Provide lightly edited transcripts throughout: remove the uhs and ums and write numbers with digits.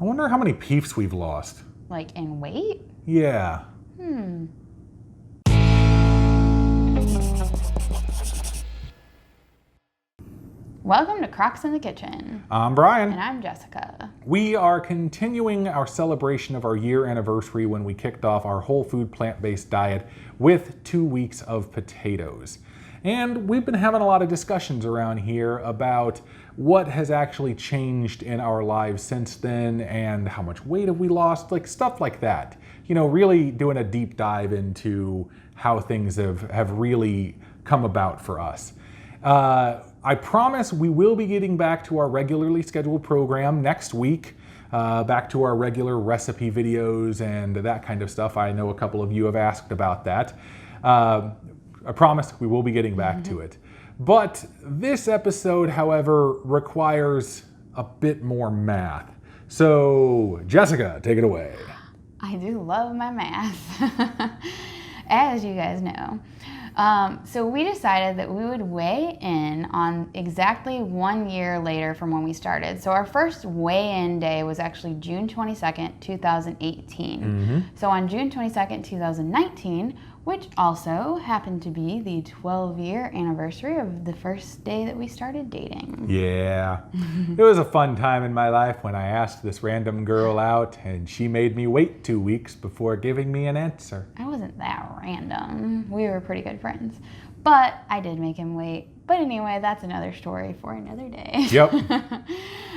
I wonder how many peeps we've lost. Like in weight? Yeah. Welcome to Crocs in the Kitchen. I'm Brian. And I'm Jessica. We are continuing our celebration of our year anniversary when we kicked off our whole food plant-based diet with 2 weeks of potatoes. And we've been having a lot of discussions around here about what has actually changed in our lives since then and how much weight have we lost, like stuff like that. You know, really doing a deep dive into how things have really come about for us. I promise we will be getting back to our regularly scheduled program next week, back to our regular recipe videos and that kind of stuff. I know a couple of you have asked about that. I promise we will be getting back to it. But this episode, however, requires a bit more math. So, Jessica, take it away. I do love my math, as you guys know. So we decided that we would weigh in on exactly 1 year later from when we started. So our first weigh-in day was actually June 22nd, 2018. So on June 22nd, 2019, which also happened to be the 12-year anniversary of the first day that we started dating. Yeah, it was a fun time in my life when I asked this random girl out and she made me wait 2 weeks before giving me an answer. I wasn't that random. We were pretty good friends, but I did make him wait. But anyway, that's another story for another day. Yep.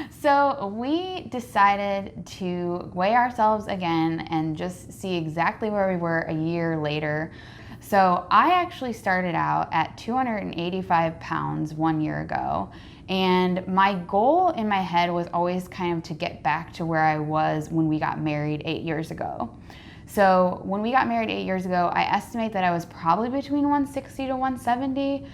So we decided to weigh ourselves again and just see exactly where we were a year later. So I actually started out at 285 pounds 1 year ago. And my goal in my head was always kind of to get back to where I was when we got married 8 years ago. So when we got married 8 years ago, I estimate that I was probably between 160 to 170.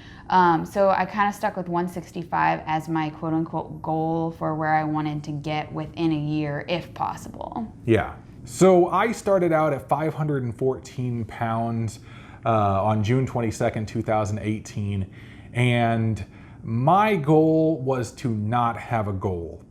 So I kind of stuck with 165 as my quote unquote goal for where I wanted to get within a year, if possible. Yeah. So I started out at 514 pounds on June 22nd, 2018. And my goal was to not have a goal.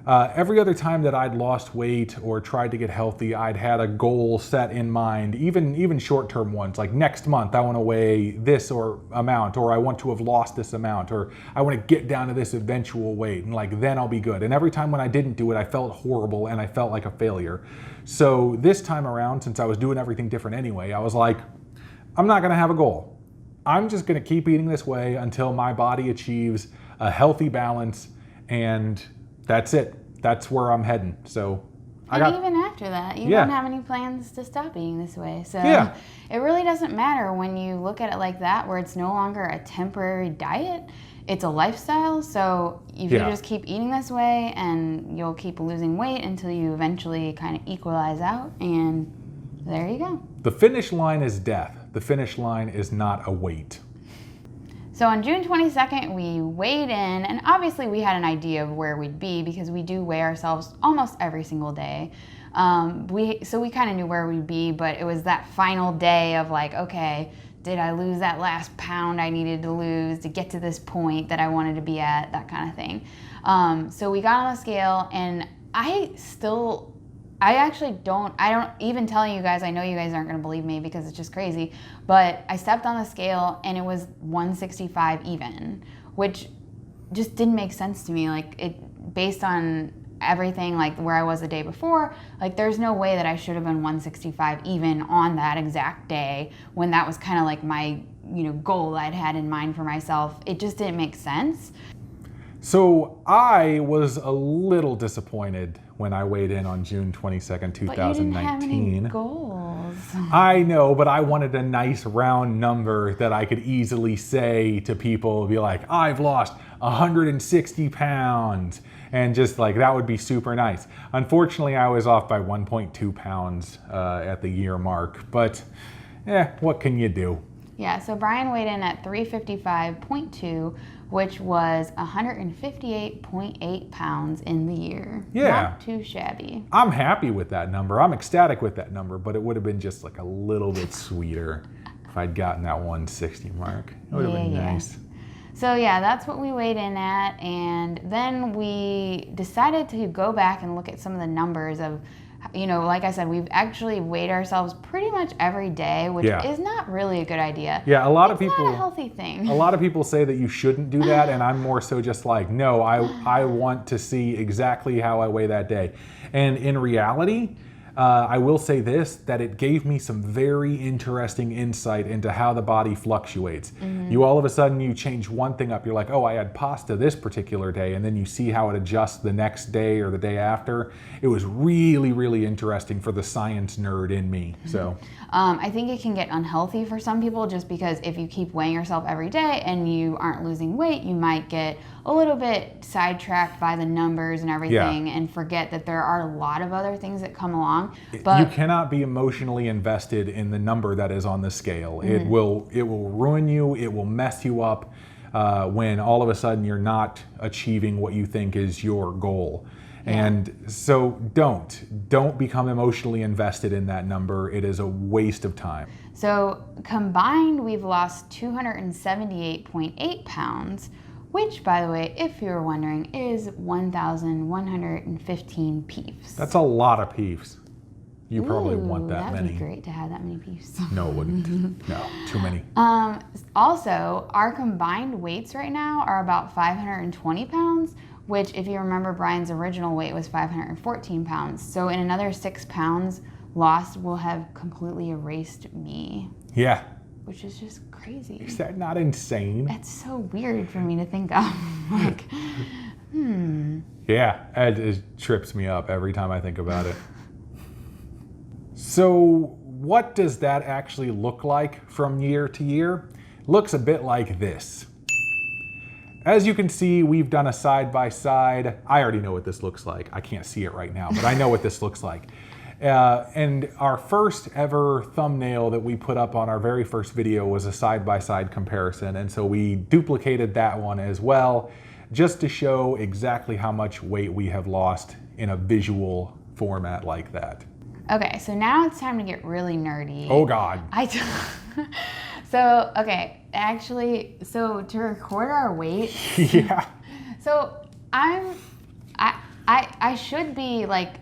Every other time that I'd lost weight or tried to get healthy, I'd had a goal set in mind, even short-term ones, like next month I want to weigh this or amount, or I want to have lost this amount, or I want to get down to this eventual weight, and like then I'll be good. And every time when I didn't do it, I felt horrible and I felt like a failure. So this time around, since I was doing everything different anyway, I was like, I'm not going to have a goal. I'm just going to keep eating this way until my body achieves a healthy balance, and that's it. That's where I'm heading. So even after that, you don't have any plans to stop eating this way. So it really doesn't matter when you look at it like that, where it's no longer a temporary diet. It's a lifestyle. So if you just keep eating this way, and you'll keep losing weight until you eventually kind of equalize out, and there you go. The finish line is death. The finish line is not a weight. So on June 22nd, we weighed in, and obviously we had an idea of where we'd be because we do weigh ourselves almost every single day. So we kind of knew where we'd be, but it was that final day of like, okay, did I lose that last pound I needed to lose to get to this point that I wanted to be at, that kind of thing. So we got on the scale, and I don't even tell you guys, I know you guys aren't going to believe me because it's just crazy, but I stepped on the scale and it was 165 even, which just didn't make sense to me. Like, it, based on everything, like where I was the day before, like there's no way that I should have been 165 even on that exact day when that was kind of like my, goal I'd had in mind for myself. It just didn't make sense. So I was a little disappointed when I weighed in on June 22nd, 2019. But you didn't have any goals. I know, but I wanted a nice round number that I could easily say to people, be like, I've lost 160 pounds. And just like, that would be super nice. Unfortunately, I was off by 1.2 pounds at the year mark, but what can you do? Yeah, so Brian weighed in at 355.2, which was 158.8 pounds in the year. Yeah. Not too shabby. I'm happy with that number. I'm ecstatic with that number, but it would have been just like a little bit sweeter if I'd gotten that 160 mark. It would have been nice. So yeah, that's what we weighed in at, and then we decided to go back and look at some of the numbers of, like I said, we've actually weighed ourselves pretty much every day, which is not really a good idea. Yeah, It's not a healthy thing. A lot of people say that you shouldn't do that, and I'm more so just like, no, I want to see exactly how I weigh that day. And in reality, I will say this, that it gave me some very interesting insight into how the body fluctuates. You all of a sudden, you change one thing up. You're like, oh, I had pasta this particular day, and then you see how it adjusts the next day or the day after. It was really, really interesting for the science nerd in me. So, I think it can get unhealthy for some people just because if you keep weighing yourself every day and you aren't losing weight, you might get a little bit sidetracked by the numbers and everything and forget that there are a lot of other things that come along. But you cannot be emotionally invested in the number that is on the scale. It will ruin you. It will mess you up when all of a sudden you're not achieving what you think is your goal. And so don't become emotionally invested in that number. It is a waste of time. So combined, we've lost 278.8 pounds, which, by the way, if you were wondering, is 1,115 peeps. That's a lot of peeps. You probably want that many. That'd be great to have that many peeps. No, it wouldn't. No, too many. Also, our combined weights right now are about 520 pounds, which, if you remember, Brian's original weight was 514 pounds. So in another 6 pounds lost, we'll have completely erased me. Yeah. Which is just crazy. Is that not insane? It's so weird for me to think of. Like, Yeah, it trips me up every time I think about it. So what does that actually look like from year to year? Looks a bit like this. As you can see, we've done a side-by-side. I already know what this looks like. I can't see it right now, but I know what this looks like. And our first ever thumbnail that we put up on our very first video was a side-by-side comparison. And so we duplicated that one as well, just to show exactly how much weight we have lost in a visual format like that. Okay, so now it's time to get really nerdy. Oh God. So, okay, actually, so to record our weight. Yeah. So I should be like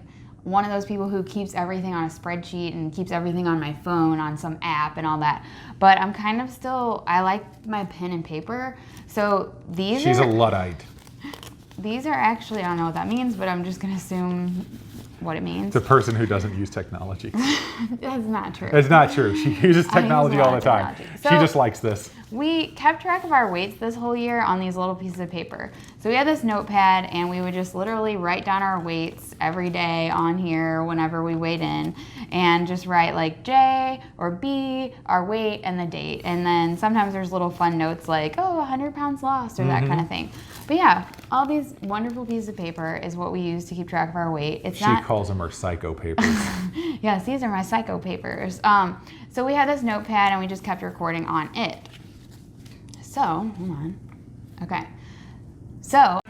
one of those people who keeps everything on a spreadsheet and keeps everything on my phone on some app and all that. But I'm kind of still, I like my pen and paper. So She's a Luddite. These are actually, I don't know what that means, but I'm just gonna assume what it means. The person who doesn't use technology. That's not true. It's not true. She uses technology all the time. So she just likes this. We kept track of our weights this whole year on these little pieces of paper. So we had this notepad and we would just literally write down our weights every day on here whenever we weighed in, and just write like J or B, our weight, and the date. And then sometimes there's little fun notes like, oh, 100 pounds lost, or that kind of thing. But yeah, all these wonderful pieces of paper is what we use to keep track of our weight. She calls them her psycho papers. Yes, these are my psycho papers. So we had this notepad and we just kept recording on it. So, hold on. Okay. So,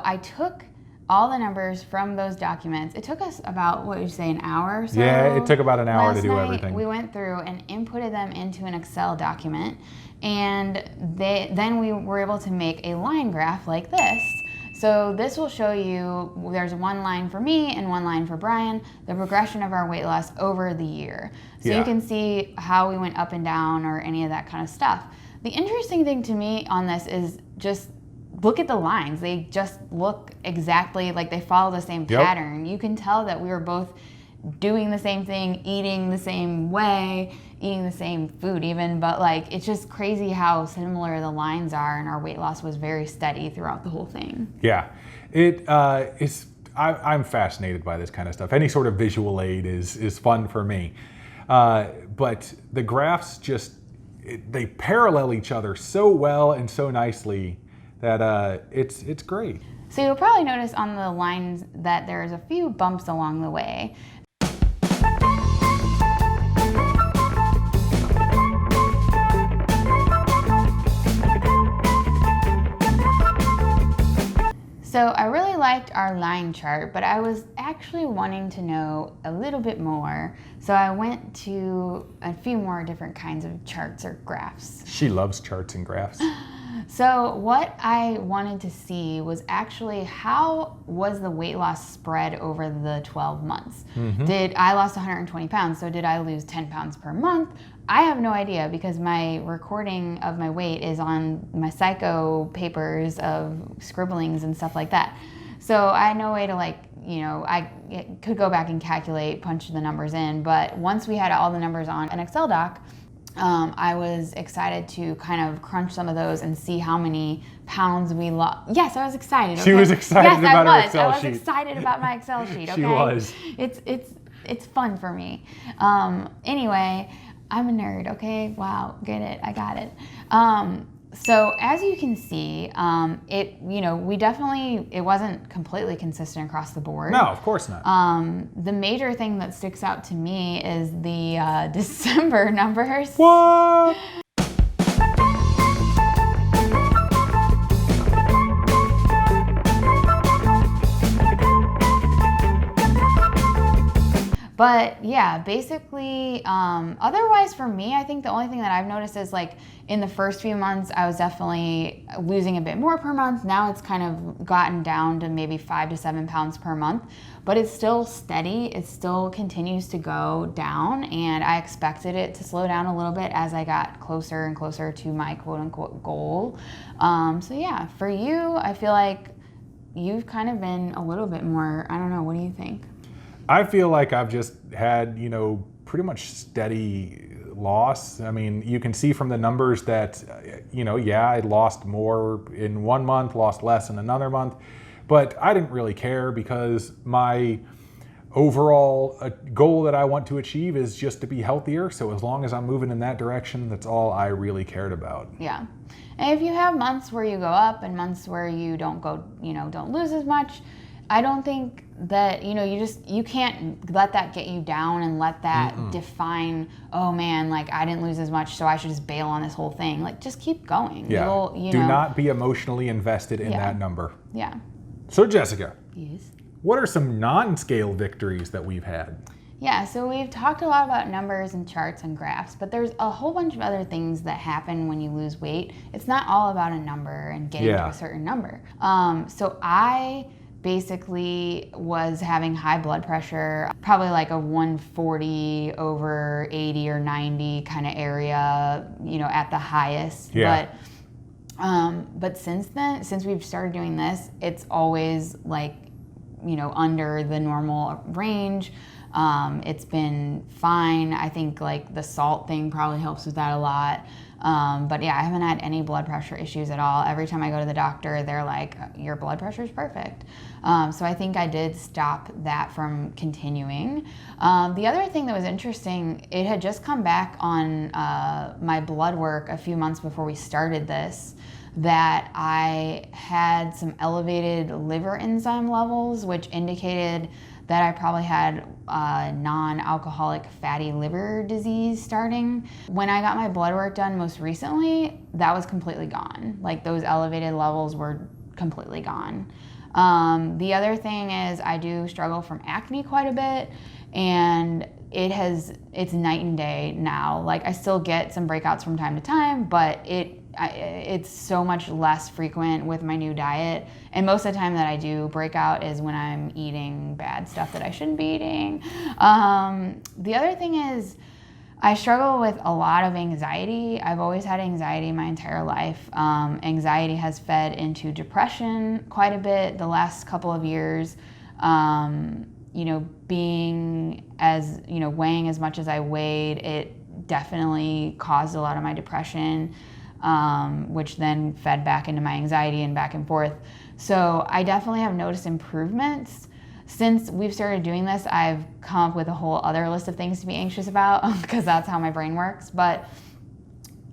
I took all the numbers from those documents. It took us about, what would you say, an hour or so? Yeah, it took about an hour to do Last night, everything. We went through and inputted them into an Excel document, and then we were able to make a line graph like this. So this will show you, there's one line for me and one line for Brian, the progression of our weight loss over the year. So you can see how we went up and down or any of that kind of stuff. The interesting thing to me on this is just look at the lines. They just look exactly like they follow the same pattern. You can tell that we were both doing the same thing, eating the same way, eating the same food even, but like it's just crazy how similar the lines are, and our weight loss was very steady throughout the whole thing. Yeah, I'm fascinated by this kind of stuff. Any sort of visual aid is fun for me. But the graphs they parallel each other so well and so nicely that it's great. So you'll probably notice on the lines that there's a few bumps along the way. So I really liked our line chart, but I was actually wanting to know a little bit more. So I went to a few more different kinds of charts or graphs. She loves charts and graphs. So what I wanted to see was actually how was the weight loss spread over the 12 months? Did I lost 120 pounds, so did I lose 10 pounds per month? I have no idea because my recording of my weight is on my psycho papers of scribblings and stuff like that. So I had no way to I could go back and calculate, punch the numbers in, but once we had all the numbers on an Excel doc, I was excited to kind of crunch some of those and see how many pounds we lost. Yes, I was excited. Okay? She was excited about her Excel sheet. I was excited about my Excel sheet. Okay? She was. It's fun for me. Anyway, I'm a nerd. Okay, wow, get it? I got it. So as you can see, it wasn't completely consistent across the board. No, of course not. The major thing that sticks out to me is the December numbers. What? But yeah, basically, otherwise for me, I think the only thing that I've noticed is like in the first few months, I was definitely losing a bit more per month. Now it's kind of gotten down to maybe 5 to 7 pounds per month, but it's still steady. It still continues to go down, and I expected it to slow down a little bit as I got closer and closer to my quote unquote goal. So yeah, for you, I feel like you've kind of been a little bit more, I don't know, what do you think? I feel like I've just had, pretty much steady loss. I mean, you can see from the numbers that, I lost more in 1 month, lost less in another month, but I didn't really care because my overall goal that I want to achieve is just to be healthier. So as long as I'm moving in that direction, that's all I really cared about. Yeah. And if you have months where you go up and months where you don't lose as much, I don't think that, you can't let that get you down and let that define, oh man, like I didn't lose as much, so I should just bail on this whole thing. Like just keep going. Yeah. Do not be emotionally invested in that number. Yeah. So Jessica. Yes. What are some non-scale victories that we've had? Yeah, so we've talked a lot about numbers and charts and graphs, but there's a whole bunch of other things that happen when you lose weight. It's not all about a number and getting to a certain number. So I basically was having high blood pressure, probably like a 140 over 80 or 90 kind of area, at the highest. Yeah. But since then, since we've started doing this, it's always like, under the normal range. It's been fine. I think like the salt thing probably helps with that a lot. But yeah, I haven't had any blood pressure issues at all. Every time I go to the doctor, they're like, your blood pressure is perfect. So I think I did stop that from continuing. The other thing that was interesting, it had just come back on my blood work a few months before we started this, that I had some elevated liver enzyme levels, which indicated that I probably had non-alcoholic fatty liver disease starting. When I got my blood work done most recently, that was completely gone. Like those elevated levels were completely gone. The other thing is I do struggle from acne quite a bit, and it's night and day now. Like I still get some breakouts from time to time, but it's so much less frequent with my new diet. And most of the time that I do break out is when I'm eating bad stuff that I shouldn't be eating. The other thing is I struggle with a lot of anxiety. I've always had anxiety my entire life. Anxiety has fed into depression quite a bit the last couple of years. Being as, weighing as much as I weighed, it definitely caused a lot of my depression. Which then fed back into my anxiety and back and forth. So I definitely have noticed improvements. Since we've started doing this, I've come up with a whole other list of things to be anxious about because that's how my brain works. But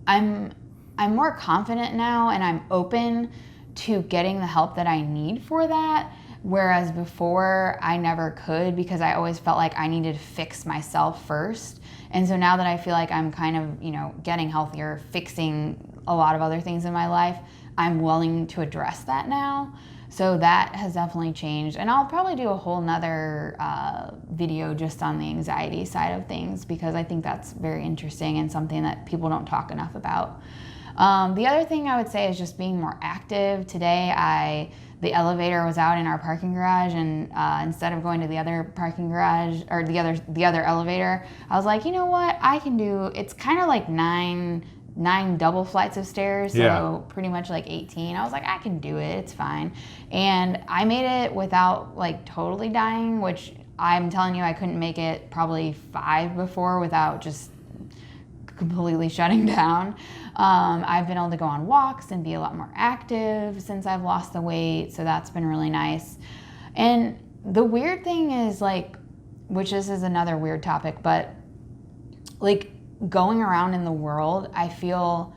I'm more confident now, and I'm open to getting the help that I need for that. Whereas before I never could because I always felt like I needed to fix myself first. And so now that I feel like I'm kind of, getting healthier, fixing a lot of other things in my life, I'm willing to address that now. So that has definitely changed. And I'll probably do a whole nother video just on the anxiety side of things, because I think that's very interesting and something that people don't talk enough about. The other thing I would say is just being more active. Today, the elevator was out in our parking garage, and instead of going to the other parking garage or the other elevator, I was like, you know what, I can do. It's kind of like nine double flights of stairs, so pretty much like 18. I was like, I can do it, it's fine. And I made it without like totally dying, which I'm telling you, I couldn't make it probably 5 before without just completely shutting down. I've been able to go on walks and be a lot more active since I've lost the weight, so that's been really nice. And the weird thing is, like, which this is another weird topic, but like going around in the world, I feel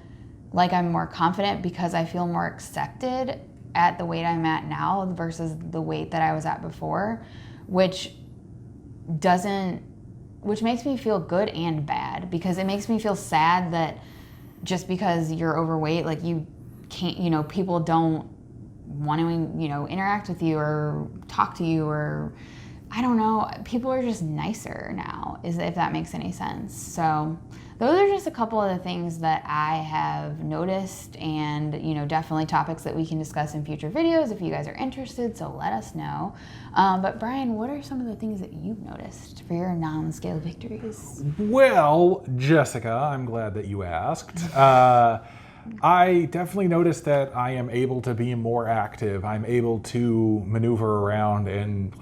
like I'm more confident because I feel more accepted at the weight I'm at now versus the weight that I was at before, which makes me feel good and bad, because it makes me feel sad that just because you're overweight, like you can't, people don't want to, interact with you or talk to you, or I don't know, people are just nicer now, if that makes any sense. So those are just a couple of the things that I have noticed, and definitely topics that we can discuss in future videos if you guys are interested, so let us know. But Brian, what are some of the things that you've noticed for your non-scale victories? Well, Jessica, I'm glad that you asked. I definitely noticed that I am able to be more active. I'm able to maneuver around and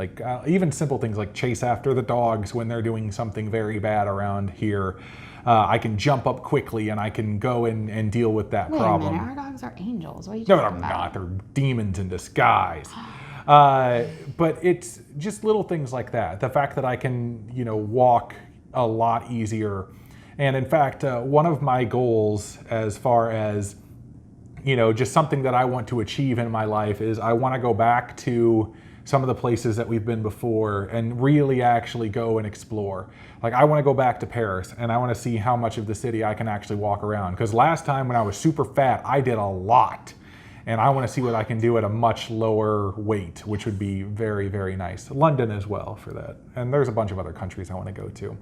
even simple things like chase after the dogs when they're doing something very bad around here. I can jump up quickly and I can go and deal with that problem. Wait a minute, our dogs are angels. What are you talking about? No, they're not. They're demons in disguise. But it's just little things like that. The fact that I can, walk a lot easier. And in fact, one of my goals as far as, just something that I want to achieve in my life is I want to go back to some of the places that we've been before and really actually go and explore. Like, I want to go back to Paris and I want to see how much of the city I can actually walk around. Because last time when I was super fat, I did a lot. And I want to see what I can do at a much lower weight, which would be very, very nice. London as well for that. And there's a bunch of other countries I want to go to.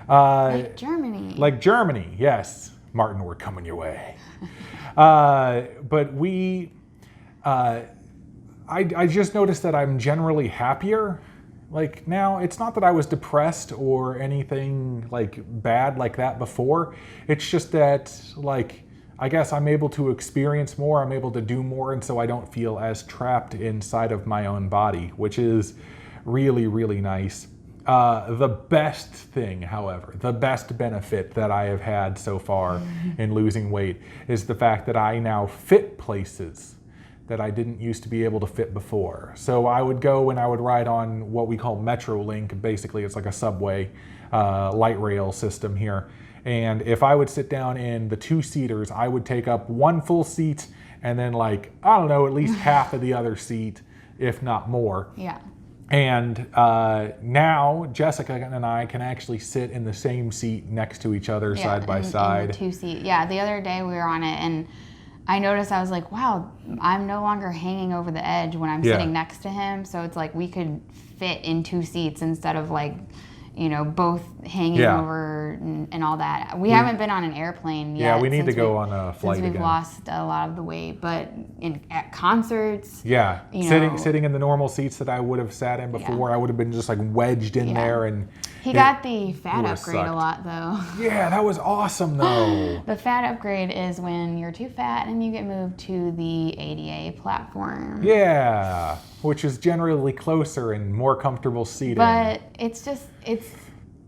Like Germany. Like Germany, yes. Martin, we're coming your way. But I just noticed that I'm generally happier. Like now, it's not that I was depressed or anything like bad like that before. It's just that I guess I'm able to experience more, I'm able to do more, and so I don't feel as trapped inside of my own body, which is really, really nice. The best thing, however, the best benefit that I have had so far in losing weight is the fact that I now fit places that I didn't used to be able to fit before. So I would go and I would ride on what we call Metrolink. Basically, it's like a subway light rail system here. And if I would sit down in the 2-seaters, I would take up 1 full seat and then at least half of the other seat, if not more. Yeah. And now Jessica and I can actually sit in the same seat next to each other, side by side. In the 2-seat. Yeah, the other day we were on it and I noticed, I was like, wow, I'm no longer hanging over the edge when I'm sitting next to him. So it's like we could fit in 2 seats instead of both hanging over and all that. We haven't been on an airplane yet. Yeah, we need to go on a flight since we've again. lost a lot of the weight, but at concerts. Yeah, sitting in the normal seats that I would have sat in before, I would have been just wedged in there. And he got the fat upgrade a lot though. Yeah, that was awesome though. The fat upgrade is when you're too fat and you get moved to the ADA platform. Yeah, which is generally closer and more comfortable seating. But it's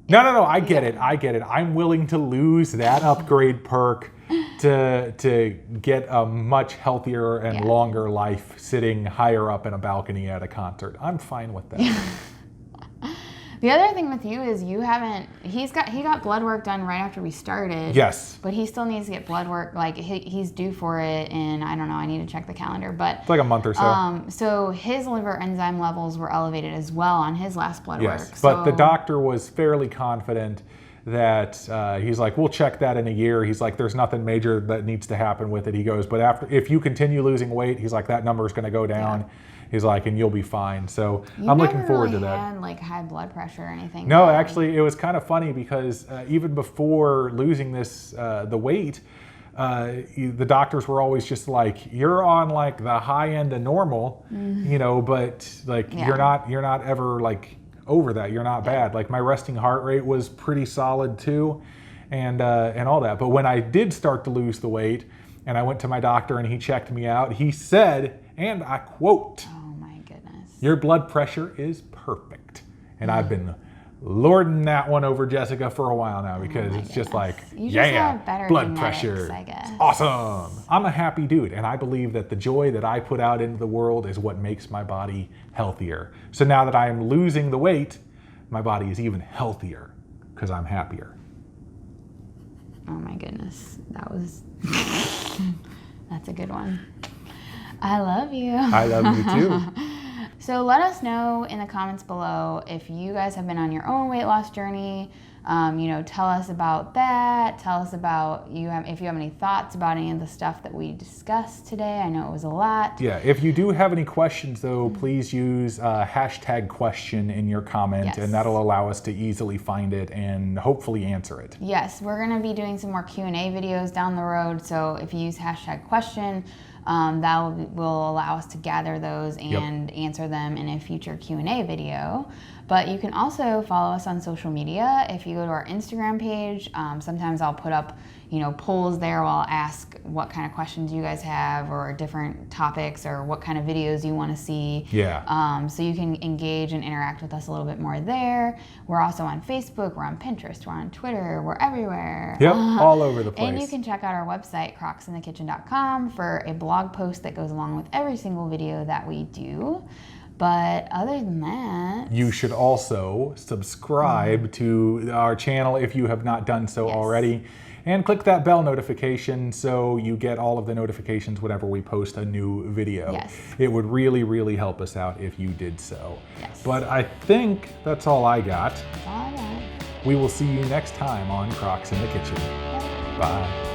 No, I get it. I'm willing to lose that upgrade perk to get a much healthier and longer life sitting higher up in a balcony at a concert. I'm fine with that. The other thing with you is he got blood work done right after we started. Yes. But he still needs to get blood work, he's due for it in, I don't know, I need to check the calendar, but it's like a month or so. So his liver enzyme levels were elevated as well on his last blood work. Yes, but the doctor was fairly confident that he's like, we'll check that in a year. He's like, there's nothing major that needs to happen with it. He goes, but if you continue losing weight, he's like, that number is going to go down. Yeah. He's like, and you'll be fine. So I'm looking forward to that. Had like high blood pressure or anything? No, actually, it was kind of funny because even before losing the weight, the doctors were always just like, you're on like the high end of normal, but like you're not ever like over that. You're not bad. Like my resting heart rate was pretty solid too, and all that. But when I did start to lose the weight, and I went to my doctor and he checked me out, he said, and I quote, "Oh my goodness, your blood pressure is perfect." And I've been lording that one over Jessica for a while now because it's just like, blood pressure, I guess. Awesome. I'm a happy dude, and I believe that the joy that I put out into the world is what makes my body healthier. So now that I am losing the weight, my body is even healthier because I'm happier. Oh my goodness, that's a good one. I love you. I love you too. So let us know in the comments below if you guys have been on your own weight loss journey. Tell us about that. Tell us about if you have any thoughts about any of the stuff that we discussed today. I know it was a lot. Yeah, if you do have any questions though, please use #question in your comment, and that'll allow us to easily find it and hopefully answer it. Yes, we're gonna be doing some more Q&A videos down the road. So if you use #question, that will allow us to gather those and answer them in a future Q&A video. But you can also follow us on social media. If you go to our Instagram page, sometimes I'll put up polls there where I'll ask what kind of questions you guys have or different topics or what kind of videos you want to see. Yeah. So you can engage and interact with us a little bit more there. We're also on Facebook, we're on Pinterest, we're on Twitter, we're everywhere. Yep, all over the place. And you can check out our website, crocsinthekitchen.com, for a blog post that goes along with every single video that we do. But other than that, you should also subscribe to our channel if you have not done so already. And click that bell notification so you get all of the notifications whenever we post a new video. Yes. It would really, really help us out if you did so. Yes. But I think that's all I got. That's all I got. We will see you next time on Crocs in the Kitchen. Bye.